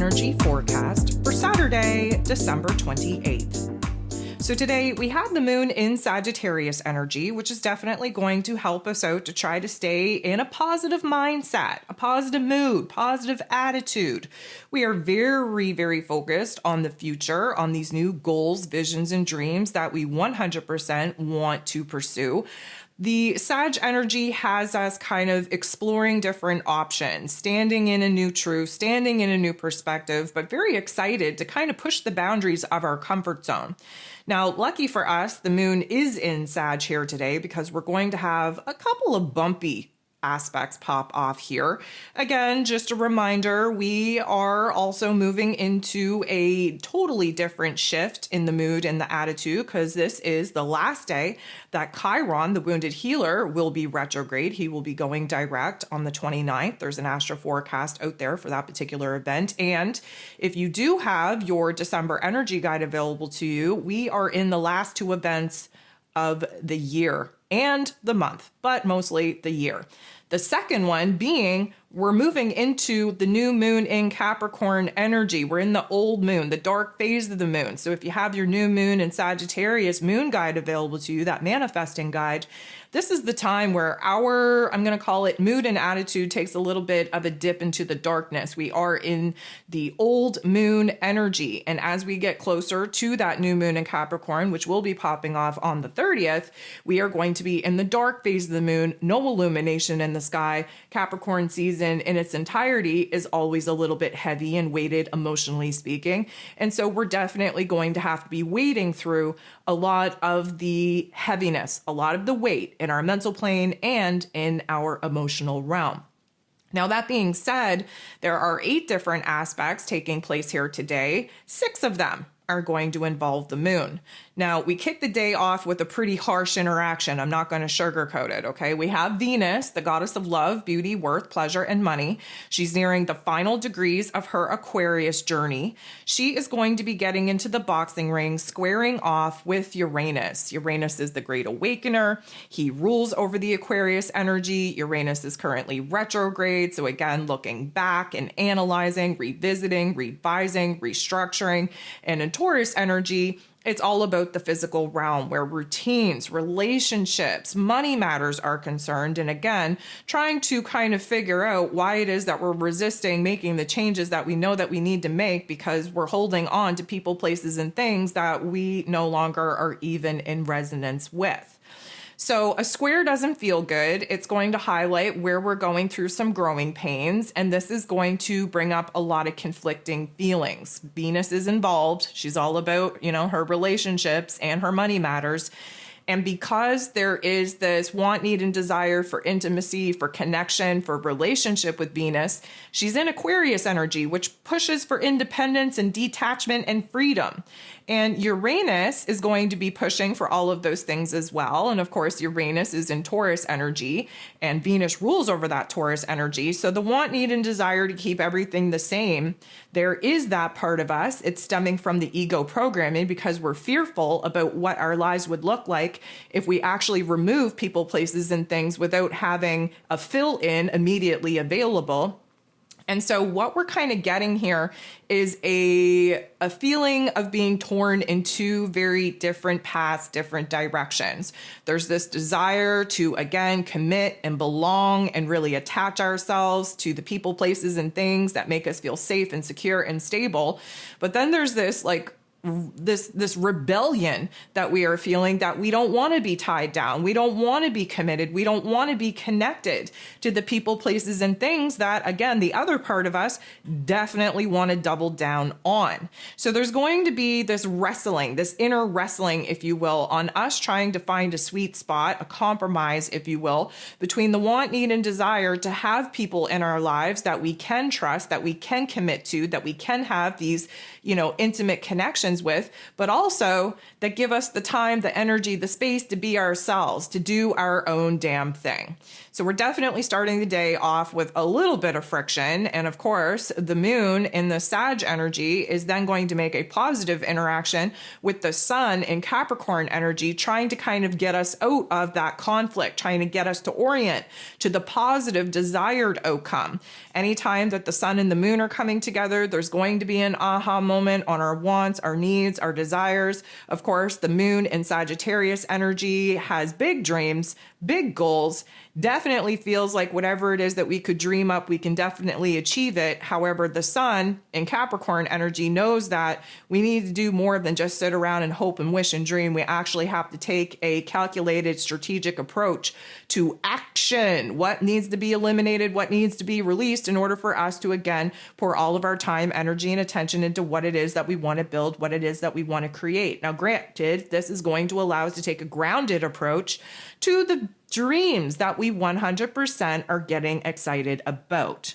energy forecast for Saturday, December 28th. So today we have the moon in Sagittarius energy, which is definitely going to help us out to try to stay in a positive mindset, a positive mood, positive attitude. We are very, very focused on the future, on these new goals, visions, and dreams that we 100% want to pursue. The Sag energy has us kind of exploring different options, standing in a new truth, standing in a new perspective, but very excited to kind of push the boundaries of our comfort zone. Now, lucky for us, the moon is in Sag here today because we're going to have a couple of bumpy aspects pop off here. Again, just a reminder, we are also moving into a totally different shift in the mood and the attitude because this is the last day that Chiron, the wounded healer, will be retrograde. He will be going direct on the 29th. There's an astro forecast out there for that particular event. And if you do have your December energy guide available to you, we are in the last two events of the year and the month, but mostly the year. The second one being we're moving into the new moon in Capricorn energy. We're in the old moon, the dark phase of the moon. So if you have your new moon in Sagittarius moon guide available to you, that manifesting guide, this is the time where I'm going to call it mood and attitude takes a little bit of a dip into the darkness. We are in the old moon energy. And as we get closer to that new moon in Capricorn, which will be popping off on the 30th, we are going to be in the dark phase of the moon, no illumination in the sky. Capricorn season in its entirety is always a little bit heavy and weighted, emotionally speaking. And so we're definitely going to have to be wading through a lot of the heaviness, a lot of the weight in our mental plane and in our emotional realm. Now, that being said, there are 8 different aspects taking place here today. 6 of them are going to involve the moon. Now, we kick the day off with a pretty harsh interaction. I'm not going to sugarcoat it, okay? We have Venus, the goddess of love, beauty, worth, pleasure, and money. She's nearing the final degrees of her Aquarius journey. She is going to be getting into the boxing ring, squaring off with Uranus. Uranus is the great awakener. He rules over the Aquarius energy. Uranus is currently retrograde. So again, looking back and analyzing, revisiting, revising, restructuring. And in Taurus energy, it's all about the physical realm where routines, relationships, money matters are concerned. And again, trying to kind of figure out why it is that we're resisting making the changes that we know that we need to make because we're holding on to people, places, and things that we no longer are even in resonance with. So a square doesn't feel good. It's going to highlight where we're going through some growing pains, and this is going to bring up a lot of conflicting feelings. Venus is involved. She's all about, her relationships and her money matters. And because there is this want, need, and desire for intimacy, for connection, for relationship with Venus, she's in Aquarius energy, which pushes for independence and detachment and freedom. And Uranus is going to be pushing for all of those things as well. And of course, Uranus is in Taurus energy, and Venus rules over that Taurus energy. So the want, need, and desire to keep everything the same, there is that part of us. It's stemming from the ego programming because we're fearful about what our lives would look like if we actually remove people, places, and things without having a fill-in immediately available. And so what we're kind of getting here is a feeling of being torn in 2 very different paths, different directions. There's this desire to, again, commit and belong and really attach ourselves to the people, places, and things that make us feel safe and secure and stable. But then there's this this rebellion that we are feeling that we don't want to be tied down. We don't want to be committed. We don't want to be connected to the people, places, and things that, again, the other part of us definitely want to double down on. So there's going to be this wrestling, this inner wrestling, if you will, on us trying to find a sweet spot, a compromise, if you will, between the want, need, and desire to have people in our lives that we can trust, that we can commit to, that we can have these, intimate connections connections with, but also that give us the time, the energy, the space to be ourselves, to do our own damn thing. So we're definitely starting the day off with a little bit of friction. And of course, the moon in the Sag energy is then going to make a positive interaction with the sun in Capricorn energy, trying to kind of get us out of that conflict, trying to get us to orient to the positive desired outcome. Anytime that the sun and the moon are coming together, there's going to be an aha moment on our wants, our needs, our desires. Of course, the moon in Sagittarius energy has big dreams, big goals, definitely feels like whatever it is that we could dream up, we can definitely achieve it. However, the sun in Capricorn energy knows that we need to do more than just sit around and hope and wish and dream. We actually have to take a calculated, strategic approach to action. What needs to be eliminated, what needs to be released in order for us to, again, pour all of our time, energy, and attention into what it is that we want to build, what it is that we want to create. Now, granted, this is going to allow us to take a grounded approach to the dreams that we 100% are getting excited about.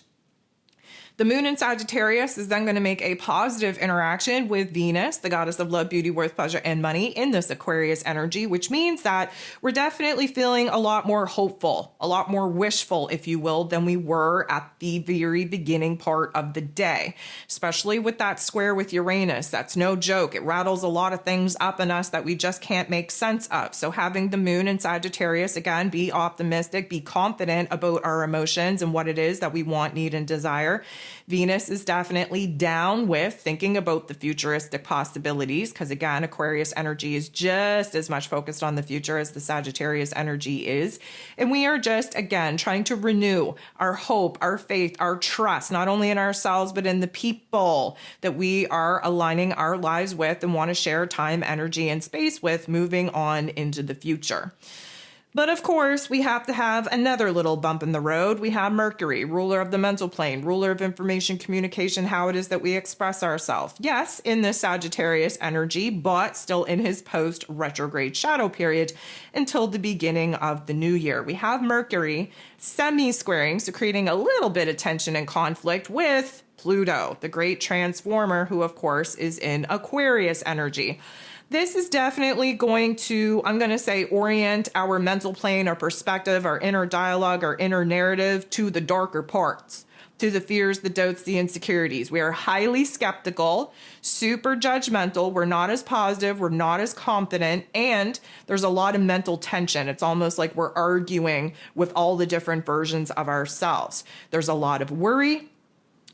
The moon in Sagittarius is then going to make a positive interaction with Venus, the goddess of love, beauty, worth, pleasure, and money in this Aquarius energy, which means that we're definitely feeling a lot more hopeful, a lot more wishful, if you will, than we were at the very beginning part of the day, especially with that square with Uranus. That's no joke. It rattles a lot of things up in us that we just can't make sense of. So having the moon in Sagittarius, again, be optimistic, be confident about our emotions and what it is that we want, need, and desire. Venus is definitely down with thinking about the futuristic possibilities because, again, Aquarius energy is just as much focused on the future as the Sagittarius energy is. And we are just, again, trying to renew our hope, our faith, our trust, not only in ourselves, but in the people that we are aligning our lives with and want to share time, energy, and space with moving on into the future. But of course, we have to have another little bump in the road. We have Mercury, ruler of the mental plane, ruler of information, communication, how it is that we express ourselves. Yes, in this Sagittarius energy, but still in his post-retrograde shadow period until the beginning of the new year. We have Mercury semi-squaring, so creating a little bit of tension and conflict with Pluto, the great transformer, who of course is in Aquarius energy. This is definitely going to, I'm going to say, orient our mental plane, our perspective, our inner dialogue, our inner narrative to the darker parts, to the fears, the doubts, the insecurities. We are highly skeptical, super judgmental. We're not as positive. We're not as confident. And there's a lot of mental tension. It's almost like we're arguing with all the different versions of ourselves. There's a lot of worry.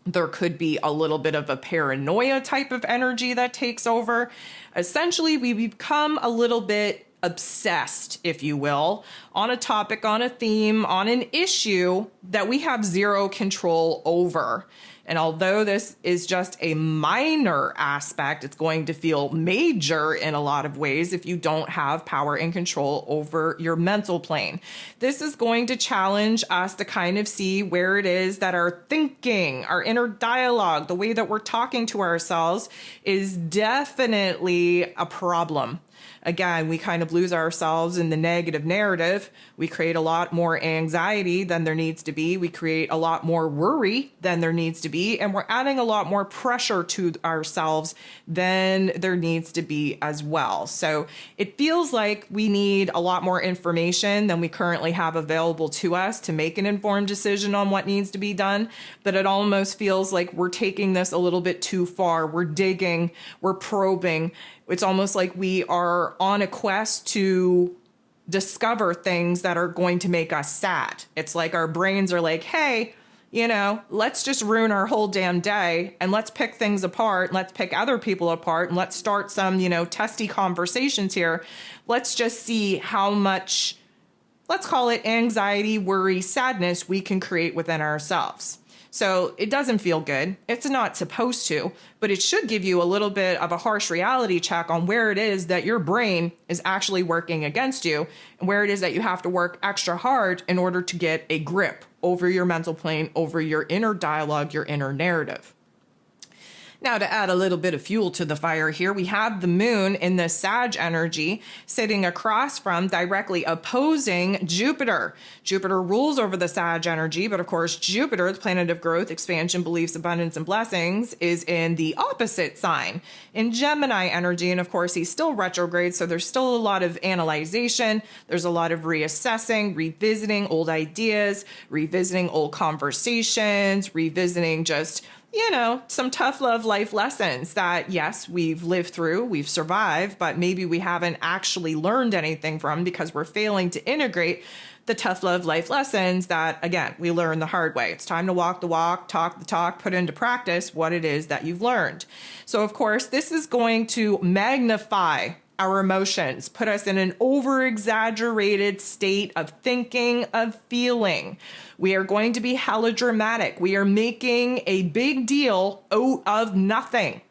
There could be a little bit of a paranoia type of energy that takes over. Essentially, we become a little bit obsessed, if you will, on a topic, on a theme, on an issue that we have zero control over. And although this is just a minor aspect, it's going to feel major in a lot of ways if you don't have power and control over your mental plane. This is going to challenge us to kind of see where it is that our thinking, our inner dialogue, the way that we're talking to ourselves is definitely a problem. Again, we kind of lose ourselves in the negative narrative. We create a lot more anxiety than there needs to be. We create a lot more worry than there needs to be. And we're adding a lot more pressure to ourselves than there needs to be as well. So it feels like we need a lot more information than we currently have available to us to make an informed decision on what needs to be done. But it almost feels like we're taking this a little bit too far. We're digging, we're probing. It's almost like we are on a quest to discover things that are going to make us sad. It's like our brains are like, hey, let's just ruin our whole damn day and let's pick things apart. Let's pick other people apart and let's start some, testy conversations here. Let's just see how much, let's call it anxiety, worry, sadness we can create within ourselves. So it doesn't feel good. It's not supposed to, but it should give you a little bit of a harsh reality check on where it is that your brain is actually working against you and where it is that you have to work extra hard in order to get a grip over your mental plane, over your inner dialogue, your inner narrative. Now, to add a little bit of fuel to the fire here, we have the moon in the Sag energy sitting across from, directly opposing Jupiter. Jupiter rules over the Sag energy, but of course, Jupiter, the planet of growth, expansion, beliefs, abundance, and blessings, is in the opposite sign, in Gemini energy. And of course, he's still retrograde, so there's still a lot of analyzation. There's a lot of reassessing, revisiting old ideas, revisiting old conversations, revisiting just some tough love life lessons that, yes, we've lived through, we've survived, but maybe we haven't actually learned anything from because we're failing to integrate the tough love life lessons that, again, we learn the hard way. It's time to walk the walk, talk the talk, put into practice what it is that you've learned. So, of course, this is going to magnify our emotions, put us in an over-exaggerated state of thinking, of feeling. We are going to be hella dramatic. We are making a big deal out of nothing.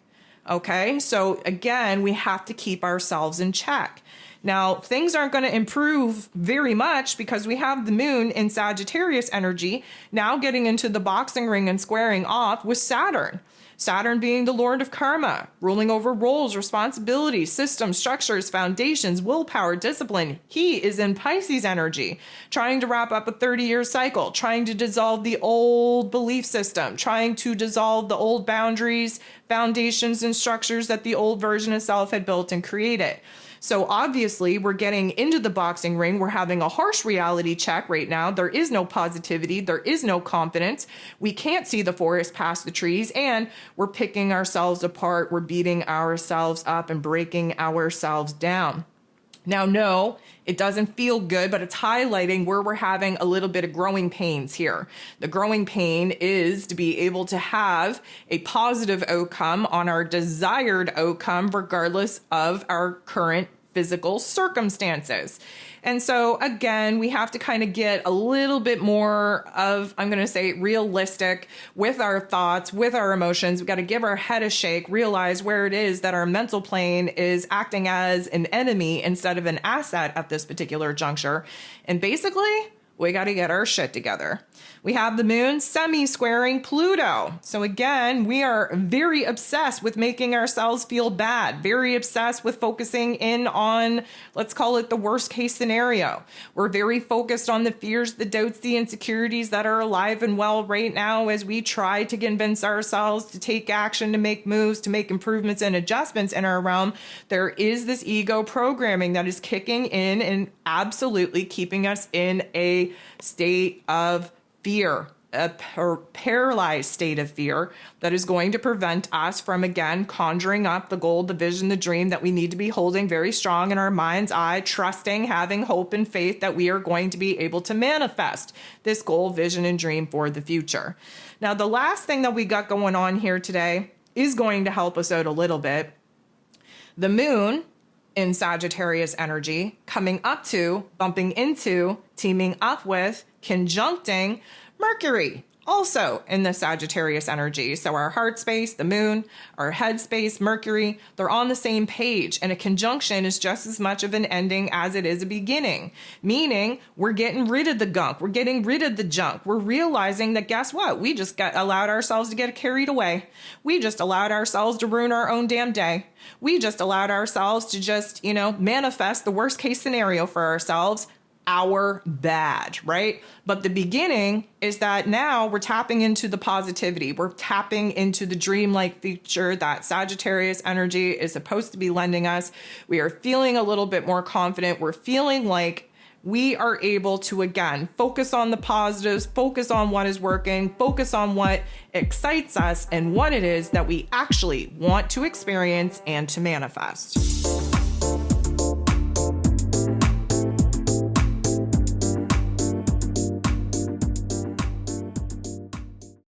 Okay, so again, we have to keep ourselves in check. Now, things aren't going to improve very much because we have the moon in Sagittarius energy now getting into the boxing ring and squaring off with Saturn. Saturn being the Lord of Karma, ruling over roles, responsibilities, systems, structures, foundations, willpower, discipline. He is in Pisces energy, trying to wrap up a 30-year cycle, trying to dissolve the old belief system, trying to dissolve the old boundaries, foundations, and structures that the old version of self had built and created. So obviously, we're getting into the boxing ring. We're having a harsh reality check right now. There is no positivity. There is no confidence. We can't see the forest past the trees, and we're picking ourselves apart. We're beating ourselves up and breaking ourselves down. Now, no, it doesn't feel good, but it's highlighting where we're having a little bit of growing pains here. The growing pain is to be able to have a positive outcome on our desired outcome, regardless of our current physical circumstances. And so again, we have to kind of get a little bit more of, I'm going to say, realistic with our thoughts, with our emotions. We got to give our head a shake, realize where it is that our mental plane is acting as an enemy instead of an asset at this particular juncture. And basically, we got to get our shit together. We have the moon semi-squaring Pluto. So again, we are very obsessed with making ourselves feel bad, very obsessed with focusing in on, let's call it the worst case scenario. We're very focused on the fears, the doubts, the insecurities that are alive and well right now as we try to convince ourselves to take action, to make moves, to make improvements and adjustments in our realm. There is this ego programming that is kicking in and absolutely keeping us in a state of fear, a paralyzed state of fear that is going to prevent us from, again, conjuring up the goal, the vision, the dream that we need to be holding very strong in our mind's eye, trusting, having hope and faith that we are going to be able to manifest this goal, vision, and dream for the future. Now, the last thing that we got going on here today is going to help us out a little bit. The moon in Sagittarius energy coming up to, bumping into, teaming up with, conjuncting Mercury, also in the Sagittarius energy. So our heart space, the moon, our head space, Mercury, they're on the same page. And a conjunction is just as much of an ending as it is a beginning. Meaning we're getting rid of the gunk. We're getting rid of the junk. We're realizing that, guess what? We just allowed ourselves to get carried away. We just allowed ourselves to ruin our own damn day. We just allowed ourselves to just, manifest the worst case scenario for ourselves. Our bad, right? But the beginning is that now we're tapping into the positivity. We're tapping into the dreamlike future that Sagittarius energy is supposed to be lending us. We are feeling a little bit more confident. We're feeling like we are able to, again, focus on the positives, focus on what is working, focus on what excites us and what it is that we actually want to experience and to manifest.